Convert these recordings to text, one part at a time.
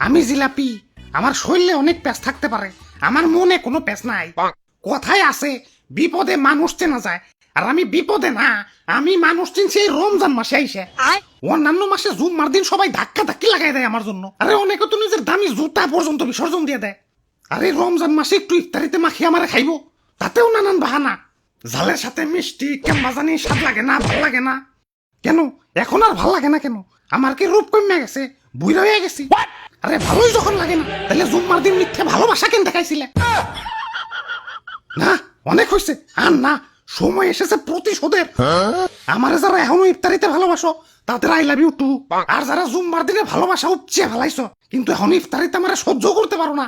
আমি জিলাপি, আমার শরীরে অনেক প্যাঁচ থাকতে পারে, আমার মনে কোনো প্যাঁচ নাই। কথায় আছে বিপদে মানুষ চেনা যায়, আর আমি বিপদে না, আমি মানুষ চিনছি এই রমজান মাসে আইসে। অন্যান্য মাসে জুম্মার দিন সবাই ধাক্কা ধাক্কি লাগাই দেয় আমার জন্য, আরে অনেকে তো নিজের দামি জুতা পর্যন্ত বিসর্জন দিয়ে দেয়। আরে রমজান মাসে একটু ইফতারিতে মাখিয়ে আমারে খাইবো, তাতেও নানান বাহানা। ঝালের সাথে মিষ্টি কেমন জানি স্বাদ লাগে না, ভাল লাগে না কেন? এখন আর ভাল লাগে না কেন? আমার কি রূপ কমে গেছে, বুইড়া হয়ে গেছি? আরে ভালোই যখন লাগে না, তাহলে জুম্মার দিন মিথ্যে ভালোবাসা কেন দেখাইছিলে? না অনেক হয়েছে, আর না, সময় এসেছে প্রতিশোধের। আমারে যারা এখনো ইফতারিতে ভালোবাসো তাদের আই লাভ ইউ টু, আর যারা জুম্মার দিনে ভালোবাসা উপচে ফেলাইছো কিন্তু এখন ইফতারিতে আমারে সহ্য করতে পারো না,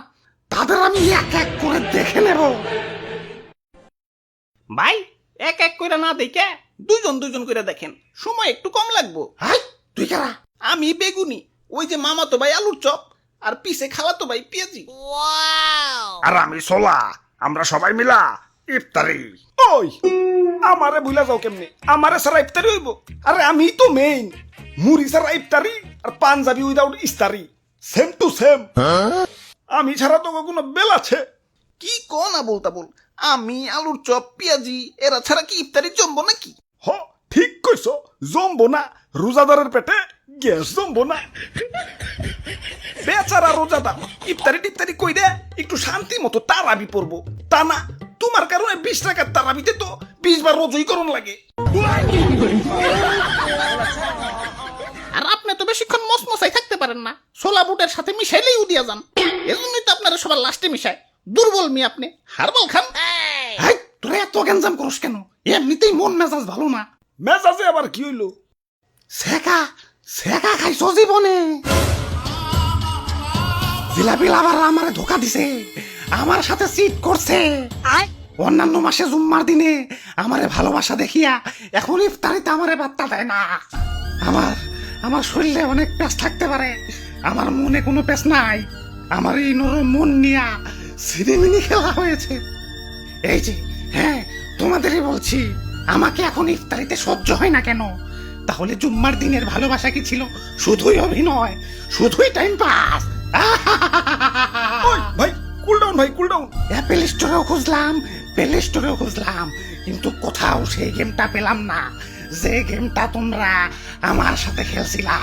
তাদের আমি এক এক করে দেখে নেব। ভাই এক এক করে না দেখে দুজন দুজন করে দেখেন, সময় একটু কম লাগবো। হাই তুই কারা? আমি বেগুনি, ওই যে মামাতো ভাই আলুর চপ, আর পিছে খালাতো ভাই পেঁয়াজি। আর আমি সোলা, আমরা সবাই মিলা ইফতারি। ওই আমারে ভুলা যাও কেমনে? আমারে সারা ইফতারি হইব? আরে আমি তো মেইন, মুড়ি সারা ইফতারি আর পাঞ্জাবি উইদাউট ইস্তারি, সেম টু সেম। আমি ছাড়া তো কোনো বেল আছে? কি কোন না বলতা বল, আমি আলুর চপ পেঁয়াজি এরা ছাড়া কি ইফতারি জমবো নাকি? হ ঠিক কইছো, জমবো না, রোজাদারের পেটে গ্যাস জমবো না। বেচারা রোজাদার ইফতারি টিফতারি কইরে একটু শান্তি মতো তারাবি পড়বো, তা না তোমার কারণে 20 টাকার তারাবিতে তো 20 বার রোজই করণ লাগে। আর আপনি তো বেশিক্ষণ মসমসাই থাকতে পারেন না, ছোলা বুটের সাথে মিশাইলেই উদিয়া যান, এজন্যই তো আপনারা সবার লাস্টে মিশায়। দুর্বল মি আপনি, হারবাল খান। হাই তোরা এত গ্যাঞ্জাম করস কেন? এমনিতেই মন মেজাজ ভালো না। মেজাজে আবার কি হইলো? সেকা সেকা খাইছো জীবনে? জিলাপি লাভার আমারে ধোকা দিছে, আমার সাথে চিট করছে। অন্যান্য মাসে জুম্মার দিনে আমারে ভালোবাসা দেখিয়া এখন ইফতারিতে আমারে বার্তা দেয় না। আমার আমার শরীরে অনেক প্যাঁচ থাকতে পারে, আমার মনে কোনো প্যাঁচ নাই। আমার এই নরম মন নিয়া সিনেমিনি খেলা হয়েছে। এই যে হ্যাঁ তোমাদেরই বলছি, আমাকে এখন ইফতারিতে সহ্য হয় না কেন? তাহলে জুম্মার দিনের ভালোবাসা কি ছিল শুধুই অভিনয়, শুধুই টাইম পাস? ওই ভাই কুল ডাউন, ভাই কুল ডাউন। অ্যাপেল স্টোরেও খুঁজলাম, প্লে স্টোরেও খুঁজলাম, কিন্তু কোথাও সেই গেমটা পেলাম না, যে গেমটা তোমরা আমার সাথে খেলছিলা।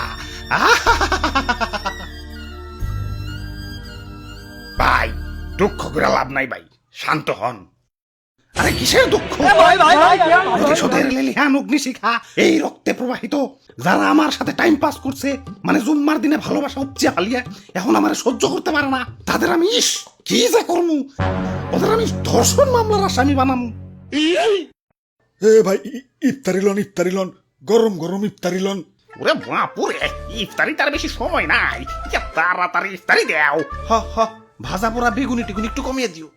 ভাই দুঃখ করে লাভ নাই ভাই, শান্ত হন। আরে কিসের দুঃখ? প্রতিশোধের লেলিহান অগ্নিশিখা এই রক্তে প্রবাহিত। যারা আমার সাথে টাইম পাস করছে, মানে জুম্মার দিনে ভালোবাসা উপচে ফালিয়ে এখন আমার সহ্য করতে পারে না, তাদের আমি ইস কি যে করমু, ওদের আমি ধর্ষণ মামলার আসামি বানামু। এ ভাই ইফতারি লন, ইফতারি লন, গরম গরম ইফতারি লন। ওরে বাপুরে, ইফতারি তার বেশি সময় নাই, তাড়াতাড়ি ইফতারি দেও। হ হ, ভাজা পোড়া বেগুনি টিগুনি একটু কমিয়ে দিও,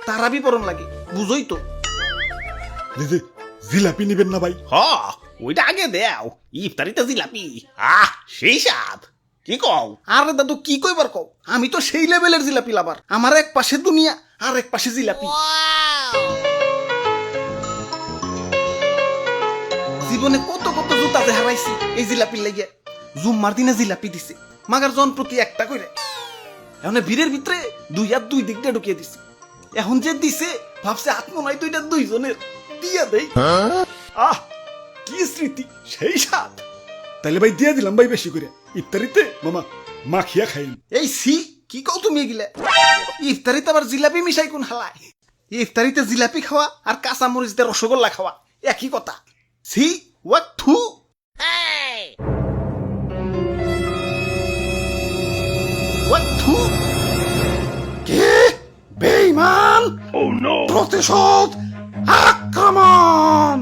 তারাবি পরন লাগে, বুঝোই তো। দিদি জিলাপি নিবেন না ভাই? হ ওইটা আগে দেও, ইফতারিতে জিলাপি, আহ সেই স্বাদ। কি কও? আরে দাদু কি কইবার কও, আমি তো সেই লেভেলের জিলাপি লাভার, আমার এক পাশে দুনিয়া আর এক পাশে জিলাপি। জীবনে কত কত জুতাতে হারাইছি এই জিলাপির লেগে। জুম্মার দিনে জিলাপি দিছে, মাগার জন প্রতি একটা কইরে। এখন ভিড়ের ভিতরে দুই হাত দুই দিক দিয়ে ঢুকিয়ে দিছে। এখন যে দিছে ভাবছে আত্মনয় দুইটা দুইজনের, দিয়া দেই। আহ কি স্মৃতি, সেই সাথ। তাইলে ভাই দিয়ে দিলাম ভাই বেশি করে, ইফতারিতে মামা মাখিয়া খাইন। এই সি কি কও তুমি এগুলা? ইফতারিতে আবার জিলাপি মিশাই কোন হালায়? ইফতারিতে জিলাপি খাওয়া আর কাঁচা মরিচ দিয়ে রসগোল্লা খাওয়া একই কথা। সি ওয়াক থু। ওয়াক থু। কে বেঈমান? প্রতিশোধ, আক্রমণ!